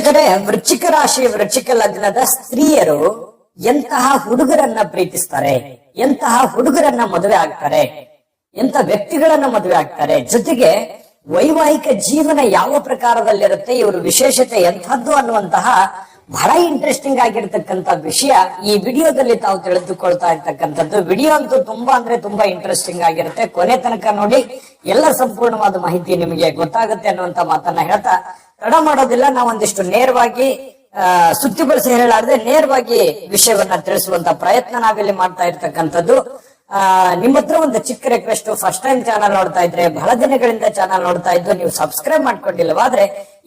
ವೀಕ್ಷಕರೇ, ವೃಶ್ಚಿಕ ರಾಶಿ ವೃಶ್ಚಿಕ ಲಗ್ನದ ಸ್ತ್ರೀಯರು ಎಂತಹ ಹುಡುಗರನ್ನ ಪ್ರೀತಿಸ್ತಾರೆ, ಎಂತಹ ಹುಡುಗರನ್ನ ಮದುವೆ ಆಗ್ತಾರೆ, ಎಂತ ವ್ಯಕ್ತಿಗಳನ್ನ ಮದುವೆ ಆಗ್ತಾರೆ, ಜೊತೆಗೆ ವೈವಾಹಿಕ ಜೀವನ ಯಾವ ಪ್ರಕಾರದಲ್ಲಿರುತ್ತೆ, ಇವರು ವಿಶೇಷತೆ ಎಂಥದ್ದು ಅನ್ನುವಂತಹ ಬಹಳ ಇಂಟ್ರೆಸ್ಟಿಂಗ್ ಆಗಿರ್ತಕ್ಕಂಥ ವಿಷಯ ಈ ವಿಡಿಯೋದಲ್ಲಿ ತಾವು ತಿಳಿದುಕೊಳ್ತಾ ಇರ್ತಕ್ಕಂಥದ್ದು. ವಿಡಿಯೋ ಅಂತೂ ತುಂಬಾ ಅಂದ್ರೆ ತುಂಬಾ ಇಂಟ್ರೆಸ್ಟಿಂಗ್ ಆಗಿರುತ್ತೆ. ಕೊನೆ ತನಕ ನೋಡಿ, ಎಲ್ಲ ಸಂಪೂರ್ಣವಾದ ಮಾಹಿತಿ ನಿಮಗೆ ಗೊತ್ತಾಗುತ್ತೆ ಅನ್ನುವಂತ ಮಾತನ್ನ ಹೇಳ್ತಾ ತಡ ಮಾಡೋದಿಲ್ಲ. ನಾವೊಂದಿಷ್ಟು ನೇರವಾಗಿ ಸುತ್ತಿ ಬಳಸಿ ಹೇಳಲಾರದೆ ನೇರವಾಗಿ ವಿಷಯವನ್ನ ತಿಳಿಸುವಂತ ಪ್ರಯತ್ನ ನಾವಿಲ್ಲಿ ಮಾಡ್ತಾ ಇರ್ತಕ್ಕಂಥದ್ದು. ನಿಮ್ಮ ಹತ್ರ ಒಂದು ಚಿಕ್ಕ ರಿಕ್ವೆಸ್ಟ್, ಫಸ್ಟ್ ಟೈಮ್ ಚಾನಲ್ ನೋಡ್ತಾ ಇದ್ರೆ, ಬಹಳ ದಿನಗಳಿಂದ ಚಾನಲ್ ನೋಡ್ತಾ ಇದ್ದು ನೀವು ಸಬ್ಸ್ಕ್ರೈಬ್ ಮಾಡ್ಕೊಂಡಿಲ್ಲವಾದ್ರೆ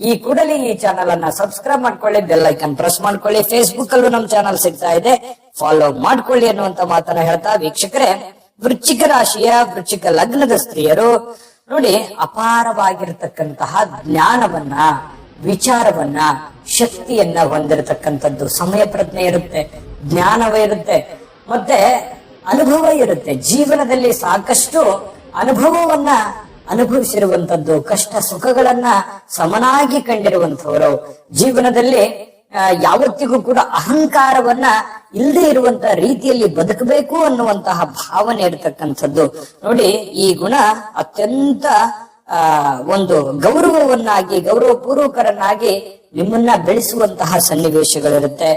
ಈ ಕೂಡಲೇ ಈ ಚಾನಲ್ ಅನ್ನ ಸಬ್ಸ್ಕ್ರೈಬ್ ಮಾಡ್ಕೊಳ್ಳಿ, ಬೆಲ್ ಐಕನ್ ಪ್ರೆಸ್ ಮಾಡ್ಕೊಳ್ಳಿ. ಫೇಸ್ಬುಕ್ ಅಲ್ಲೂ ನಮ್ ಚಾನಲ್ ಸಿಗ್ತಾ ಇದೆ, ಫಾಲೋ ಮಾಡ್ಕೊಳ್ಳಿ ಅನ್ನುವಂತ ಮಾತನ್ನ ಹೇಳ್ತಾ, ವೀಕ್ಷಕರೇ, ವೃಶ್ಚಿಕ ರಾಶಿಯ ವೃಶ್ಚಿಕ ಲಗ್ನದ ಸ್ತ್ರೀಯರು ನೋಡಿ, ಅಪಾರವಾಗಿರ್ತಕ್ಕಂತಹ ಜ್ಞಾನವನ್ನ, ವಿಚಾರವನ್ನ, ಶಕ್ತಿಯನ್ನ ಹೊಂದಿರತಕ್ಕಂಥದ್ದು. ಸಮಯ ಪ್ರಜ್ಞೆ ಇರುತ್ತೆ, ಜ್ಞಾನವೇ ಇರುತ್ತೆ, ಮತ್ತೆ ಅನುಭವ ಇರುತ್ತೆ. ಜೀವನದಲ್ಲಿ ಸಾಕಷ್ಟು ಅನುಭವವನ್ನ ಅನುಭವಿಸಿರುವಂತದ್ದು, ಕಷ್ಟ ಸುಖಗಳನ್ನ ಸಮನಾಗಿ ಕಂಡಿರುವಂತವರು, ಜೀವನದಲ್ಲಿ ಯಾವತ್ತಿಗೂ ಕೂಡ ಅಹಂಕಾರವನ್ನ ಇಲ್ಲದೆ ಇರುವಂತ ರೀತಿಯಲ್ಲಿ ಬದುಕಬೇಕು ಅನ್ನುವಂತಹ ಭಾವನೆ ಇರತಕ್ಕಂಥದ್ದು. ನೋಡಿ, ಈ ಗುಣ ಅತ್ಯಂತ ಒಂದು ಗೌರವವನ್ನಾಗಿ, ಗೌರವಪೂರ್ವಕರನ್ನಾಗಿ ನಿಮ್ಮನ್ನ ಬೆಳೆಸುವಂತಹ ಸನ್ನಿವೇಶಗಳಿರುತ್ತೆ.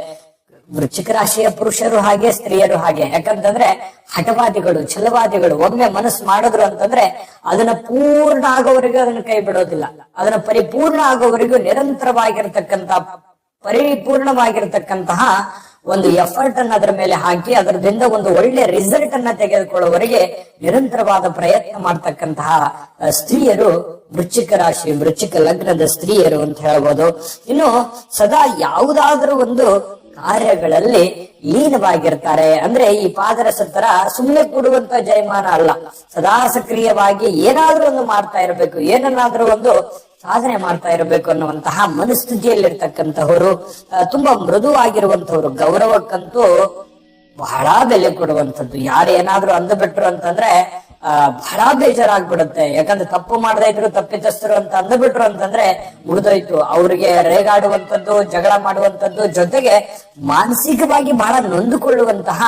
ವೃಶ್ಚಿಕ ರಾಶಿಯ ಪುರುಷರು ಹಾಗೆ, ಸ್ತ್ರೀಯರು ಹಾಗೆ. ಯಾಕಂತಂದ್ರೆ ಹಠವಾದಿಗಳು, ಛಲವಾದಿಗಳು. ಒಮ್ಮೆ ಮನಸ್ಸು ಮಾಡಿದ್ರು ಅಂತಂದ್ರೆ ಅದನ್ನ ಪೂರ್ಣ ಆಗೋವರೆಗೂ ಅದನ್ನ ಕೈ ಬಿಡೋದಿಲ್ಲ. ಅದನ್ನ ಪರಿಪೂರ್ಣ ಆಗೋವರೆಗೂ ಪರಿಪೂರ್ಣವಾಗಿರ್ತಕ್ಕಂತಹ ಒಂದು ಎಫರ್ಟ್ ಅನ್ನ ಅದರ ಮೇಲೆ ಹಾಕಿ ಅದರಿಂದ ಒಂದು ಒಳ್ಳೆ ರಿಸಲ್ಟ್ ಅನ್ನ ತೆಗೆದುಕೊಳ್ಳುವವರೆಗೆ ನಿರಂತರವಾದ ಪ್ರಯತ್ನ ಮಾಡ್ತಕ್ಕಂತಹ ಸ್ತ್ರೀಯರು ವೃಶ್ಚಿಕ ರಾಶಿ ವೃಶ್ಚಿಕ ಲಗ್ನದ ಸ್ತ್ರೀಯರು ಅಂತ ಹೇಳ್ಬೋದು. ಇನ್ನು ಸದಾ ಯಾವುದಾದ್ರೂ ಒಂದು ಕಾರ್ಯಗಳಲ್ಲಿ ಲೀನವಾಗಿರ್ತಾರೆ. ಅಂದ್ರೆ ಈ ಪಾದರಸತ್ತರ ಸುಮ್ಮನೆ ಕೂಡುವಂತ ಜಯಮಾನ ಅಲ್ಲ, ಸದಾ ಸಕ್ರಿಯವಾಗಿ ಏನಾದ್ರೂ ಒಂದು ಮಾಡ್ತಾ ಇರಬೇಕು, ಏನನ್ನಾದ್ರೂ ಒಂದು ಸಾಧನೆ ಮಾಡ್ತಾ ಇರಬೇಕು ಅನ್ನುವಂತಹ ಮನಸ್ಥಿತಿಯಲ್ಲಿರ್ತಕ್ಕಂಥವರು, ತುಂಬಾ ಮೃದುವಾಗಿರುವಂತವ್ರು, ಗೌರವಕ್ಕಂತೂ ಬಹಳ ಬೆಲೆ ಕೊಡುವಂಥದ್ದು. ಯಾರೇನಾದ್ರೂ ಅಂದ್ಬಿಟ್ರು ಅಂತಂದ್ರೆ ಬಹಳ ಬೇಜಾರಾಗ್ಬಿಡುತ್ತೆ. ಯಾಕಂದ್ರೆ ತಪ್ಪು ಮಾಡದೇ ಇದ್ರು ತಪ್ಪಿತಸ್ಥರು ಅಂತ ಅಂದ್ಬಿಟ್ರು ಅಂತಂದ್ರೆ ಮುಗಿದೋಯ್ತು. ಅವ್ರಿಗೆ ರೇಗಾಡುವಂಥದ್ದು, ಜಗಳ ಮಾಡುವಂಥದ್ದು, ಜೊತೆಗೆ ಮಾನಸಿಕವಾಗಿ ಬಹಳ ನೊಂದುಕೊಳ್ಳುವಂತಹ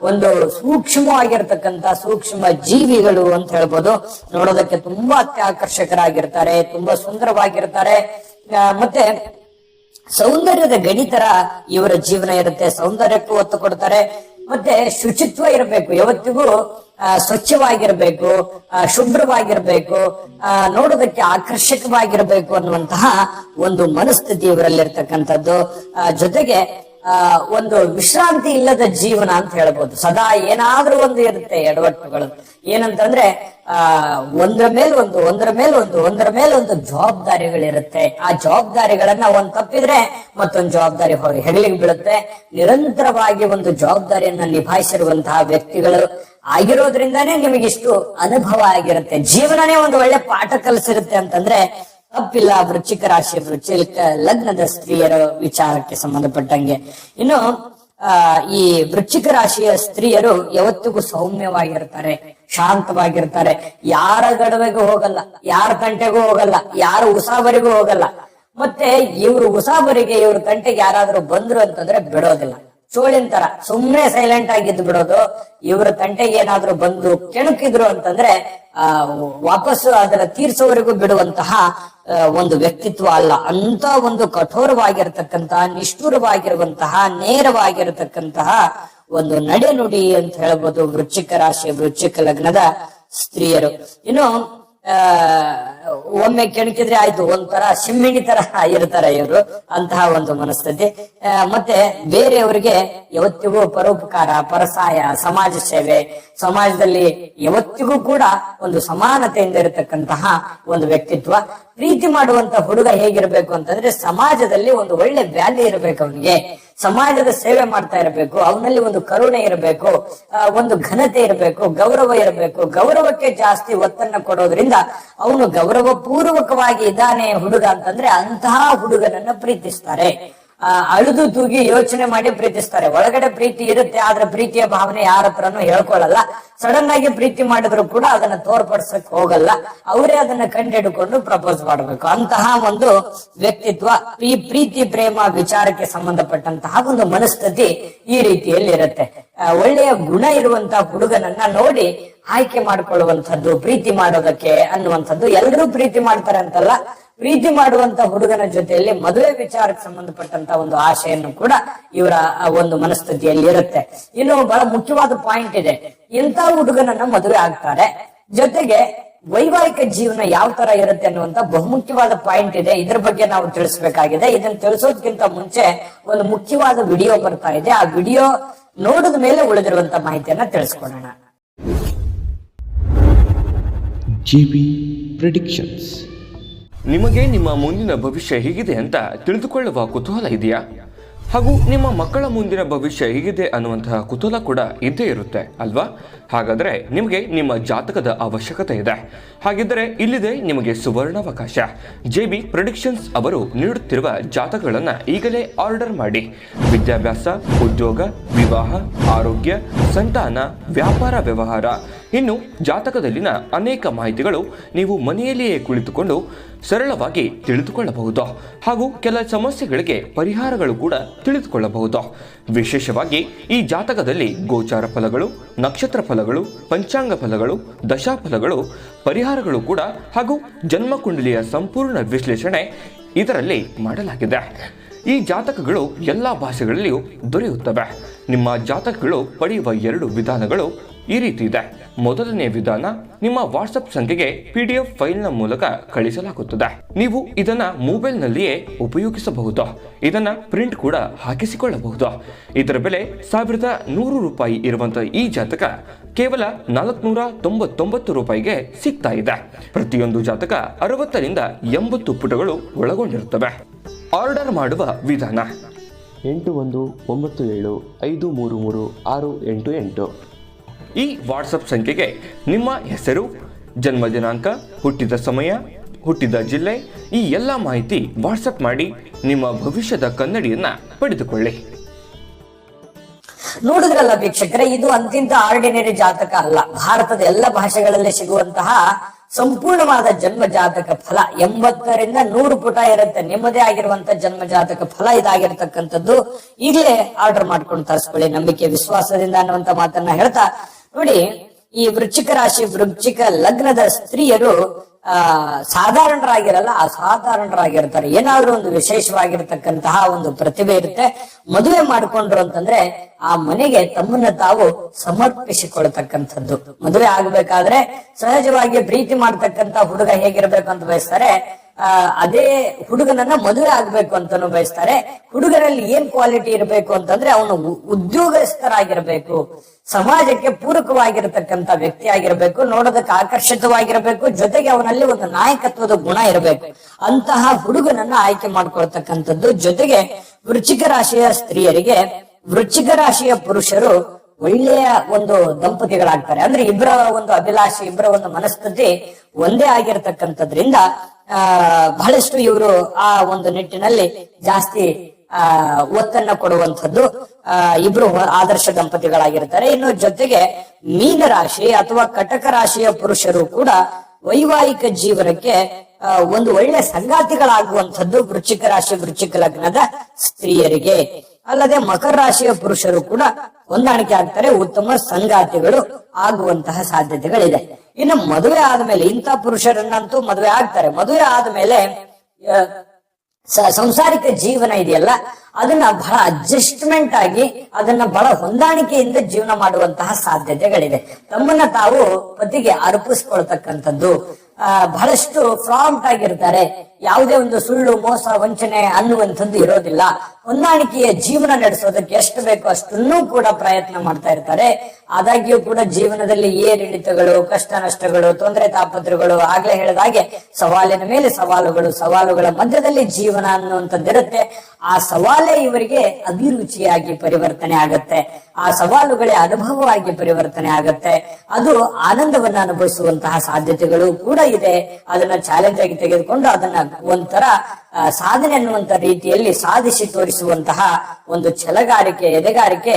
ಒಂದು ಸೂಕ್ಷ್ಮವಾಗಿರ್ತಕ್ಕಂಥ ಸೂಕ್ಷ್ಮ ಜೀವಿಗಳು ಅಂತ ಹೇಳ್ಬೋದು. ನೋಡೋದಕ್ಕೆ ತುಂಬಾ ಅತ್ಯಾಕರ್ಷಕರಾಗಿರ್ತಾರೆ, ತುಂಬಾ ಸುಂದರವಾಗಿರ್ತಾರೆ. ಮತ್ತೆ ಸೌಂದರ್ಯದ ಗಣಿತರ ಇವರ ಜೀವನ ಇರುತ್ತೆ. ಸೌಂದರ್ಯಕ್ಕೂ ಒತ್ತು ಕೊಡ್ತಾರೆ. ಮತ್ತೆ ಶುಚಿತ್ವ ಇರಬೇಕು, ಯಾವತ್ತಿಗೂ ಸ್ವಚ್ಛವಾಗಿರ್ಬೇಕು, ಶುಭ್ರವಾಗಿರ್ಬೇಕು, ನೋಡೋದಕ್ಕೆ ಆಕರ್ಷಕವಾಗಿರ್ಬೇಕು ಅನ್ನುವಂತಹ ಒಂದು ಮನಸ್ಥಿತಿ ಇವರಲ್ಲಿರ್ತಕ್ಕಂಥದ್ದು. ಜೊತೆಗೆ ಒಂದು ವಿಶ್ರಾಂತಿ ಇಲ್ಲದ ಜೀವನ ಅಂತ ಹೇಳ್ಬೋದು. ಸದಾ ಏನಾದ್ರೂ ಒಂದು ಇರುತ್ತೆ ಎಡವಟ್ಟುಗಳು. ಏನಂತಂದ್ರೆ ಒಂದರ ಮೇಲೆ ಒಂದು ಜವಾಬ್ದಾರಿಗಳಿರುತ್ತೆ. ಆ ಜವಾಬ್ದಾರಿಗಳನ್ನ ಒಂದ್ ತಪ್ಪಿದ್ರೆ ಮತ್ತೊಂದು ಜವಾಬ್ದಾರಿ ಹೆಗಲಿಗೆ ಬೀಳುತ್ತೆ. ನಿರಂತರವಾಗಿ ಒಂದು ಜವಾಬ್ದಾರಿಯನ್ನ ನಿಭಾಯಿಸಿರುವಂತಹ ವ್ಯಕ್ತಿಗಳು ಆಗಿರೋದ್ರಿಂದಾನೇ ನಿಮಗಿಷ್ಟು ಅನುಭವ ಆಗಿರುತ್ತೆ. ಜೀವನನೇ ಒಂದು ಒಳ್ಳೆ ಪಾಠ ಕಲಿಸಿರುತ್ತೆ ಅಂತಂದ್ರೆ ತಪ್ಪಿಲ್ಲ ವೃಶ್ಚಿಕ ರಾಶಿ ವೃಶ್ಚಿಕ ಲಗ್ನದ ಸ್ತ್ರೀಯರ ವಿಚಾರಕ್ಕೆ ಸಂಬಂಧಪಟ್ಟಂಗೆ. ಇನ್ನು ಈ ವೃಶ್ಚಿಕ ರಾಶಿಯ ಸ್ತ್ರೀಯರು ಯಾವತ್ತಿಗೂ ಸೌಮ್ಯವಾಗಿರ್ತಾರೆ, ಶಾಂತವಾಗಿರ್ತಾರೆ. ಯಾರ ಗಡವೆಗೂ ಹೋಗಲ್ಲ, ಯಾರ ತಂಟೆಗೂ ಹೋಗಲ್ಲ, ಯಾರ ಉಸಾಬರಿಗೂ ಹೋಗಲ್ಲ. ಮತ್ತೆ ಇವ್ರು ಉಸಾಬರಿಗೆ, ಇವ್ರ ತಂಟೆಗೆ ಯಾರಾದ್ರೂ ಬಂದ್ರು ಅಂತಂದ್ರೆ ಬಿಡೋದಿಲ್ಲ. ಚೋಳಿನ ತರ ಸುಮ್ನೆ ಸೈಲೆಂಟ್ ಆಗಿದ್ದು ಬಿಡೋದು. ಇವ್ರ ತಂಟೆಗೆ ಏನಾದ್ರೂ ಬಂದು ಕೆಣಕಿದ್ರು ಅಂತಂದ್ರೆ ವಾಪಸ್ಸು ಅದರ ತೀರ್ಸೋವರೆಗೂ ಬಿಡುವಂತಹ ಒಂದು ವ್ಯಕ್ತಿತ್ವ ಅಲ್ಲ. ಅಂತ ಒಂದು ಕಠೋರವಾಗಿರ್ತಕ್ಕಂತಹ, ನಿಷ್ಠುರವಾಗಿರುವಂತಹ, ನೇರವಾಗಿರತಕ್ಕಂತಹ ಒಂದು ನಡೆನುಡಿ ಅಂತ ಹೇಳ್ಬೋದು ವೃಶ್ಚಿಕ ರಾಶಿ ವೃಶ್ಚಿಕ ಲಗ್ನದ ಸ್ತ್ರೀಯರು. ಇನ್ನು ಒಮ್ಮೆ ಕೆಣಕಿದ್ರೆ ಆಯ್ತು, ಒಂಥರ ಸಿಮ್ಮಿಣಿ ತರ ಇರ್ತಾರೆ ಇವರು, ಅಂತಹ ಒಂದು ಮನಸ್ಥಿತಿ. ಮತ್ತೆ ಬೇರೆಯವರಿಗೆ ಯಾವತ್ತಿಗೂ ಪರೋಪಕಾರ, ಪರಸಾಯ, ಸಮಾಜ ಸೇವೆ, ಸಮಾಜದಲ್ಲಿ ಯಾವತ್ತಿಗೂ ಕೂಡ ಒಂದು ಸಮಾನತೆಯಿಂದ ಇರತಕ್ಕಂತಹ ಒಂದು ವ್ಯಕ್ತಿತ್ವ. ಪ್ರೀತಿ ಮಾಡುವಂತ ಹುಡುಗ ಹೇಗಿರ್ಬೇಕು ಅಂತಂದ್ರೆ ಸಮಾಜದಲ್ಲಿ ಒಂದು ಒಳ್ಳೆ ವ್ಯಾಲ್ಯೂ ಇರಬೇಕು ಅವನಿಗೆ, ಸಮಾಜದ ಸೇವೆ ಮಾಡ್ತಾ ಇರಬೇಕು, ಅವನಲ್ಲಿ ಒಂದು ಕರುಣೆ ಇರಬೇಕು, ಒಂದು ಘನತೆ ಇರಬೇಕು, ಗೌರವ ಇರಬೇಕು. ಗೌರವಕ್ಕೆ ಜಾಸ್ತಿ ಒತ್ತನ್ನ ಕೊಡೋದ್ರಿಂದ ಅವನು ಗೌರವ ಪೂರ್ವಕವಾಗಿ ಇದ್ದಾನೆ ಹುಡುಗ ಅಂತಂದ್ರೆ ಅಂತಹ ಹುಡುಗನನ್ನ ಪ್ರೀತಿಸ್ತಾರೆ. ಅಳುದು ತೂಗಿ ಯೋಚನೆ ಮಾಡಿ ಪ್ರೀತಿಸ್ತಾರೆ. ಒಳಗಡೆ ಪ್ರೀತಿ ಇರುತ್ತೆ, ಆದ್ರೆ ಪ್ರೀತಿಯ ಭಾವನೆ ಯಾರ ಹತ್ರನೂ ಹೇಳ್ಕೊಳ್ಳಲ್ಲ. ಸಡನ್ ಆಗಿ ಪ್ರೀತಿ ಮಾಡಿದ್ರು ಕೂಡ ಅದನ್ನ ತೋರ್ಪಡಿಸಕ್ ಹೋಗಲ್ಲ. ಅವರೇ ಅದನ್ನ ಕಂಡಿಡ್ಕೊಂಡು ಪ್ರಪೋಸ್ ಮಾಡಬೇಕು. ಅಂತಹ ಒಂದು ವ್ಯಕ್ತಿತ್ವ, ಈ ಪ್ರೀತಿ ಪ್ರೇಮ ವಿಚಾರಕ್ಕೆ ಸಂಬಂಧಪಟ್ಟಂತಹ ಒಂದು ಮನಸ್ಥಿತಿ ಈ ರೀತಿಯಲ್ಲಿ ಇರುತ್ತೆ. ಒಳ್ಳೆಯ ಗುಣ ಇರುವಂತಹ ಹುಡುಗನನ್ನ ನೋಡಿ ಆಯ್ಕೆ ಮಾಡ್ಕೊಳ್ಳುವಂಥದ್ದು, ಪ್ರೀತಿ ಮಾಡೋದಕ್ಕೆ ಅನ್ನುವಂಥದ್ದು. ಎಲ್ಲರೂ ಪ್ರೀತಿ ಮಾಡ್ತಾರೆ ಅಂತಲ್ಲ, ಪ್ರೀತಿ ಮಾಡುವಂತ ಹುಡುಗನ ಜೊತೆಯಲ್ಲಿ ಮದುವೆ ವಿಚಾರಕ್ಕೆ ಸಂಬಂಧಪಟ್ಟಂತ ಒಂದು ಆಶೆಯನ್ನು ಕೂಡ ಇವರ ಒಂದು ಮನಸ್ಥಿತಿಯಲ್ಲಿ ಇರುತ್ತೆ. ಇನ್ನು ಬಹಳ ಮುಖ್ಯವಾದ ಪಾಯಿಂಟ್ ಇದೆ, ಇಂಥ ಹುಡುಗನನ್ನ ಮದುವೆ ಆಗ್ತಾರೆ, ಜೊತೆಗೆ ವೈವಾಹಿಕ ಜೀವನ ಯಾವ ತರ ಇರುತ್ತೆ ಅನ್ನುವಂತ ಬಹುಮುಖ್ಯವಾದ ಪಾಯಿಂಟ್ ಇದೆ. ಇದ್ರ ಬಗ್ಗೆ ನಾವು ತಿಳಿಸಬೇಕಾಗಿದೆ. ಇದನ್ನ ತಿಳಿಸೋದಕ್ಕಿಂತ ಮುಂಚೆ ಒಂದು ಮುಖ್ಯವಾದ ವಿಡಿಯೋ ಬರ್ತಾ ಇದೆ. ಆ ವಿಡಿಯೋ ನೋಡಿದ ಮೇಲೆ ಉಳಿದಿರುವಂತ ಮಾಹಿತಿಯನ್ನ ತಿಳಿಸ್ಕೊಡೋಣ. GB predictions. ನಿಮಗೆ ನಿಮ್ಮ ಮುಂದಿನ ಭವಿಷ್ಯ ಹೇಗಿದೆ ಅಂತ ತಿಳಿದುಕೊಳ್ಳುವ ಕುತೂಹಲ ಇದೆಯಾ? ಹಾಗೂ ನಿಮ್ಮ ಮಕ್ಕಳ ಮುಂದಿನ ಭವಿಷ್ಯ ಹೇಗಿದೆ ಅನ್ನುವಂತಹ ಕುತೂಹಲ ಕೂಡ ಇದ್ದೇ ಇರುತ್ತೆ ಅಲ್ವಾ? ಹಾಗಾದರೆ ನಿಮಗೆ ನಿಮ್ಮ ಜಾತಕದ ಅವಶ್ಯಕತೆ ಇದೆ. ಹಾಗಿದ್ದರೆ ಇಲ್ಲಿದೆ ನಿಮಗೆ ಸುವರ್ಣಾವಕಾಶ. JB ಪ್ರೆಡಿಕ್ಷನ್ಸ್ ಅವರು ನೀಡುತ್ತಿರುವ ಜಾತಕಗಳನ್ನು ಈಗಲೇ ಆರ್ಡರ್ ಮಾಡಿ. ವಿದ್ಯಾಭ್ಯಾಸ, ಉದ್ಯೋಗ, ವಿವಾಹ, ಆರೋಗ್ಯ, ಸಂತಾನ, ವ್ಯಾಪಾರ ವ್ಯವಹಾರ, ಇನ್ನು ಜಾತಕದಲ್ಲಿನ ಅನೇಕ ಮಾಹಿತಿಗಳು ನೀವು ಮನೆಯಲ್ಲಿಯೇ ಕುಳಿತುಕೊಂಡು ಸರಳವಾಗಿ ತಿಳಿದುಕೊಳ್ಳಬಹುದು. ಹಾಗೂ ಕೆಲ ಸಮಸ್ಯೆಗಳಿಗೆ ಪರಿಹಾರಗಳು ಕೂಡ ತಿಳಿದುಕೊಳ್ಳಬಹುದು. ವಿಶೇಷವಾಗಿ ಈ ಜಾತಕದಲ್ಲಿ ಗೋಚಾರ ಫಲಗಳು, ನಕ್ಷತ್ರ ಫಲಗಳು, ಪಂಚಾಂಗ ಫಲಗಳು, ದಶಾಫಲಗಳು, ಪರಿಹಾರಗಳು ಕೂಡ ಹಾಗೂ ಜನ್ಮಕುಂಡಲಿಯ ಸಂಪೂರ್ಣ ವಿಶ್ಲೇಷಣೆ ಇದರಲ್ಲಿ ಮಾಡಲಾಗಿದೆ. ಈ ಜಾತಕಗಳು ಎಲ್ಲ ಭಾಷೆಗಳಲ್ಲಿಯೂ ದೊರೆಯುತ್ತವೆ. ನಿಮ್ಮ ಜಾತಕಗಳು ಪಡೆಯುವ 2 ವಿಧಾನಗಳು ಈ ರೀತಿ ಇದೆ. ಮೊದಲನೇ ವಿಧಾನ, ನಿಮ್ಮ ವಾಟ್ಸಪ್ ಸಂಖ್ಯೆಗೆ PDF ಫೈಲ್ನ ಮೂಲಕ ಕಳಿಸಲಾಗುತ್ತದೆ. ನೀವು ಇದನ್ನ ಮೊಬೈಲ್ನಲ್ಲಿಯೇ ಉಪಯೋಗಿಸಬಹುದು. ಇದನ್ನ ಪ್ರಿಂಟ್ ಕೂಡ ಹಾಕಿಸಿಕೊಳ್ಳಬಹುದು. ಇದರ ಬೆಲೆ 1100 ರೂಪಾಯಿ ಇರುವಂತಹ ಈ ಜಾತಕ ಕೇವಲ 499 ರೂಪಾಯಿಗೆ ಸಿಗ್ತಾ ಇದೆ. ಪ್ರತಿಯೊಂದು ಜಾತಕ 60 ರಿಂದ 80 ಪುಟಗಳು ಒಳಗೊಂಡಿರುತ್ತವೆ. ಆರ್ಡರ್ ಮಾಡುವ ವಿಧಾನ: 8197533688. ಈ ವಾಟ್ಸಪ್ ಸಂಖ್ಯೆಗೆ ನಿಮ್ಮ ಹೆಸರು, ಜನ್ಮ ದಿನಾಂಕ, ಹುಟ್ಟಿದ ಸಮಯ, ಹುಟ್ಟಿದ ಜಿಲ್ಲೆ, ಈ ಎಲ್ಲ ಮಾಹಿತಿ ವಾಟ್ಸಪ್ ಮಾಡಿ ನಿಮ್ಮ ಭವಿಷ್ಯದ ಕನ್ನಡಿಯನ್ನ ಪಡೆದುಕೊಳ್ಳಿ. ನೋಡಿದ್ರಲ್ಲ ವೀಕ್ಷಕರೇ, ಇದು ಅಂತಿಂತ ಆರ್ಡಿನರಿ ಜಾತಕ ಅಲ್ಲ. ಭಾರತದ ಎಲ್ಲ ಭಾಷೆಗಳಲ್ಲಿ ಸಿಗುವಂತಹ ಸಂಪೂರ್ಣವಾದ ಜನ್ಮ ಜಾತಕ ಫಲ 80 ರಿಂದ 100 ಪುಟ ಇರುತ್ತೆ. ನಿಮ್ಮದೇ ಆಗಿರುವಂತ ಜನ್ಮ ಜಾತಕ ಫಲ ಇದಾಗಿರ್ತಕ್ಕಂಥದ್ದು. ಈಗಲೇ ಆರ್ಡರ್ ಮಾಡ್ಕೊಂಡು ತರಿಸ್ಕೊಳ್ಳಿ, ನಂಬಿಕೆ ವಿಶ್ವಾಸದಿಂದ ಅನ್ನುವಂತ ಮಾತನ್ನ ಹೇಳ್ತಾ, ನೋಡಿ, ಈ ವೃಶ್ಚಿಕ ರಾಶಿ, ವೃಶ್ಚಿಕ ಲಗ್ನದ ಸ್ತ್ರೀಯರು ಸಾಧಾರಣರಾಗಿರಲ್ಲ, ಅಸಾಧಾರಣರಾಗಿರ್ತಾರೆ. ಏನಾದ್ರೂ ಒಂದು ವಿಶೇಷವಾಗಿರ್ತಕ್ಕಂತಹ ಒಂದು ಪ್ರತಿಭೆ ಇರುತ್ತೆ. ಮದುವೆ ಮಾಡ್ಕೊಂಡ್ರು ಅಂತಂದ್ರೆ ಆ ಮನೆಗೆ ತಮ್ಮನ್ನ ತಾವು ಸಮರ್ಪಿಸಿಕೊಳ್ತಕ್ಕಂಥದ್ದು. ಮದುವೆ ಆಗ್ಬೇಕಾದ್ರೆ ಸಹಜವಾಗಿ ಪ್ರೀತಿ ಮಾಡ್ತಕ್ಕಂತ ಹುಡುಗ ಹೇಗಿರ್ಬೇಕು ಅಂತ ಬಯಸ್ತಾರೆ, ಅದೇ ಹುಡುಗನನ್ನ ಮದುವೆ ಆಗ್ಬೇಕು ಅಂತಾನು ಬಯಸ್ತಾರೆ. ಹುಡುಗರಲ್ಲಿ ಏನ್ ಕ್ವಾಲಿಟಿ ಇರಬೇಕು ಅಂತಂದ್ರೆ ಅವನು ಉದ್ಯೋಗಸ್ಥರಾಗಿರ್ಬೇಕು, ಸಮಾಜಕ್ಕೆ ಪೂರಕವಾಗಿರತಕ್ಕಂತ ವ್ಯಕ್ತಿ ಆಗಿರ್ಬೇಕು, ನೋಡೋದಕ್ಕೆ ಆಕರ್ಷಿತವಾಗಿರ್ಬೇಕು, ಜೊತೆಗೆ ಅವನಲ್ಲಿ ಒಂದು ನಾಯಕತ್ವದ ಗುಣ ಇರಬೇಕು. ಅಂತಹ ಹುಡುಗನನ್ನ ಆಯ್ಕೆ ಮಾಡ್ಕೊಳ್ತಕ್ಕಂಥದ್ದು. ಜೊತೆಗೆ ವೃಶ್ಚಿಕ ರಾಶಿಯ ಸ್ತ್ರೀಯರಿಗೆ, ವೃಶ್ಚಿಕ ರಾಶಿಯ ಪುರುಷರು ಒಳ್ಳೆಯ ಒಂದು ದಂಪತಿಗಳಾಗ್ತಾರೆ. ಅಂದ್ರೆ ಇಬ್ಬರ ಒಂದು ಅಭಿಲಾಷೆ, ಇಬ್ಬರ ಒಂದು ಮನಸ್ಥಿತಿ ಒಂದೇ ಆಗಿರ್ತಕ್ಕಂಥದ್ರಿಂದ ಬಹಳಷ್ಟು ಇವರು ಆ ಒಂದು ನಿಟ್ಟಿನಲ್ಲಿ ಜಾಸ್ತಿ ಒತ್ತನ್ನ ಕೊಡುವಂಥದ್ದು. ಇಬ್ರು ಆದರ್ಶ ದಂಪತಿಗಳಾಗಿರ್ತಾರೆ. ಇನ್ನು ಜೊತೆಗೆ ಮೀನರಾಶಿ ಅಥವಾ ಕಟಕ ರಾಶಿಯ ಪುರುಷರು ಕೂಡ ವೈವಾಹಿಕ ಜೀವನಕ್ಕೆ ಒಂದು ಒಳ್ಳೆ ಸಂಗಾತಿಗಳಾಗುವಂಥದ್ದು ವೃಶ್ಚಿಕ ರಾಶಿ, ವೃಶ್ಚಿಕ ಲಗ್ನದ ಸ್ತ್ರೀಯರಿಗೆ. ಅಲ್ಲದೆ ಮಕರ ರಾಶಿಯ ಪುರುಷರು ಕೂಡ ಹೊಂದಾಣಿಕೆ ಆಗ್ತಾರೆ, ಉತ್ತಮ ಸಂಗಾತಿಗಳು ಆಗುವಂತಹ ಸಾಧ್ಯತೆಗಳಿದೆ. ಇನ್ನು ಮದುವೆ ಆದ್ಮೇಲೆ ಇಂಥ ಪುರುಷರನ್ನಂತೂ ಮದುವೆ ಆಗ್ತಾರೆ. ಮದುವೆ ಆದ್ಮೇಲೆ ಸಂಸಾರಿಕ ಜೀವನ ಇದೆಯಲ್ಲ, ಅದನ್ನ ಬಹಳ ಅಡ್ಜಸ್ಟ್ಮೆಂಟ್ ಆಗಿ, ಅದನ್ನ ಬಹಳ ಹೊಂದಾಣಿಕೆಯಿಂದ ಜೀವನ ಮಾಡುವಂತಹ ಸಾಧ್ಯತೆಗಳಿದೆ. ತಮ್ಮನ್ನ ತಾವು ಪತಿಗೆ ಅರ್ಪಿಸ್ಕೊಳ್ತಕ್ಕಂಥದ್ದು. ಬಹಳಷ್ಟು ಫ್ರಾಂಟ್ ಆಗಿರ್ತಾರೆ. ಯಾವುದೇ ಒಂದು ಸುಳ್ಳು, ಮೋಸ, ವಂಚನೆ ಅನ್ನುವಂಥದ್ದು ಇರೋದಿಲ್ಲ. ಹೊಂದಾಣಿಕೆಯ ಜೀವನ ನಡೆಸೋದಕ್ಕೆ ಎಷ್ಟು ಬೇಕೋ ಅಷ್ಟನ್ನೂ ಕೂಡ ಪ್ರಯತ್ನ ಮಾಡ್ತಾ ಇರ್ತಾರೆ. ಆದಾಗ್ಯೂ ಕೂಡ ಜೀವನದಲ್ಲಿ ಏರಿಳಿತಗಳು, ಕಷ್ಟ ನಷ್ಟಗಳು, ತೊಂದರೆ ತಾಪತ್ರಗಳು, ಆಗ್ಲೇ ಹೇಳಿದಾಗೆ ಸವಾಲಿನ ಮೇಲೆ ಸವಾಲುಗಳು, ಸವಾಲುಗಳ ಮಧ್ಯದಲ್ಲಿ ಜೀವನ ಅನ್ನುವಂಥದ್ದಿರುತ್ತೆ. ಆ ಸವಾಲೇ ಇವರಿಗೆ ಅಭಿರುಚಿಯಾಗಿ ಪರಿವರ್ತನೆ ಆಗತ್ತೆ, ಆ ಸವಾಲುಗಳೇ ಅನುಭವವಾಗಿ ಪರಿವರ್ತನೆ ಆಗತ್ತೆ, ಅದು ಆನಂದವನ್ನ ಅನುಭವಿಸುವಂತಹ ಸಾಧ್ಯತೆಗಳು ಕೂಡ ಇದೆ. ಅದನ್ನ ಚಾಲೆಂಜ್ ಆಗಿ ತೆಗೆದುಕೊಂಡು ಅದನ್ನ ಒಂಥರ ಸಾಧನೆ ಅನ್ನುವಂತ ರೀತಿಯಲ್ಲಿ ಸಾಧಿಸಿ ತೋರಿಸುವಂತಹ ಒಂದು ಛಲಗಾರಿಕೆ, ಎದೆಗಾರಿಕೆ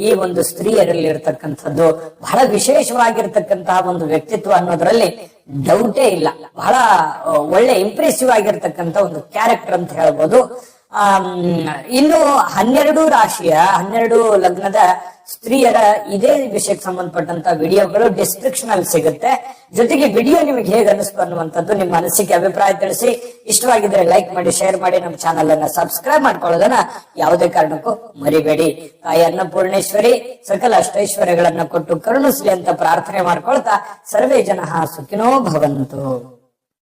ಈ ಒಂದು ಸ್ತ್ರೀಯರಲ್ಲಿ ಇರತಕ್ಕಂಥದ್ದು. ಬಹಳ ವಿಶೇಷವಾಗಿರ್ತಕ್ಕಂತಹ ಒಂದು ವ್ಯಕ್ತಿತ್ವ ಅನ್ನೋದ್ರಲ್ಲಿ ಡೌಟೇ ಇಲ್ಲ. ಬಹಳ ಒಳ್ಳೆ ಇಂಪ್ರೆಸಿವ್ ಆಗಿರ್ತಕ್ಕಂಥ ಒಂದು ಕ್ಯಾರೆಕ್ಟರ್ ಅಂತ ಹೇಳ್ಬೋದು. ಇನ್ನು 12 ರಾಶಿಯ 12 ಲಗ್ನದ ಸ್ತ್ರೀಯರ ಇದೇ ವಿಷಯಕ್ಕೆ ಸಂಬಂಧಪಟ್ಟಂತ ವಿಡಿಯೋಗಳು ಡಿಸ್ಕ್ರಿಪ್ಷನ್ ಅಲ್ಲಿ ಸಿಗುತ್ತೆ. ಜೊತೆಗೆ ವಿಡಿಯೋ ನಿಮಗೆ ಹೇಗೆ ಅನಿಸ್ತು ಅನ್ನುವಂಥದ್ದು ನಿಮ್ಮ ಅನಿಸಿಕೆ, ಅಭಿಪ್ರಾಯ ತಿಳಿಸಿ. ಇಷ್ಟವಾಗಿದ್ರೆ ಲೈಕ್ ಮಾಡಿ, ಶೇರ್ ಮಾಡಿ, ನಮ್ಮ ಚಾನಲ್ ಅನ್ನ ಸಬ್ಸ್ಕ್ರೈಬ್ ಮಾಡ್ಕೊಳ್ಳೋದನ್ನ ಯಾವುದೇ ಕಾರಣಕ್ಕೂ ಮರಿಬೇಡಿ. ತಾಯಿ ಅನ್ನಪೂರ್ಣೇಶ್ವರಿ ಸಕಲ ಅಷ್ಟೈಶ್ವರ್ಯಗಳನ್ನ ಕೊಟ್ಟು ಕರುಣಿಸ್ಲಿ ಅಂತ ಪ್ರಾರ್ಥನೆ ಮಾಡ್ಕೊಳ್ತಾ ಸರ್ವೇ ಜನ ಸುಖಿನೋ ಭವಂತು.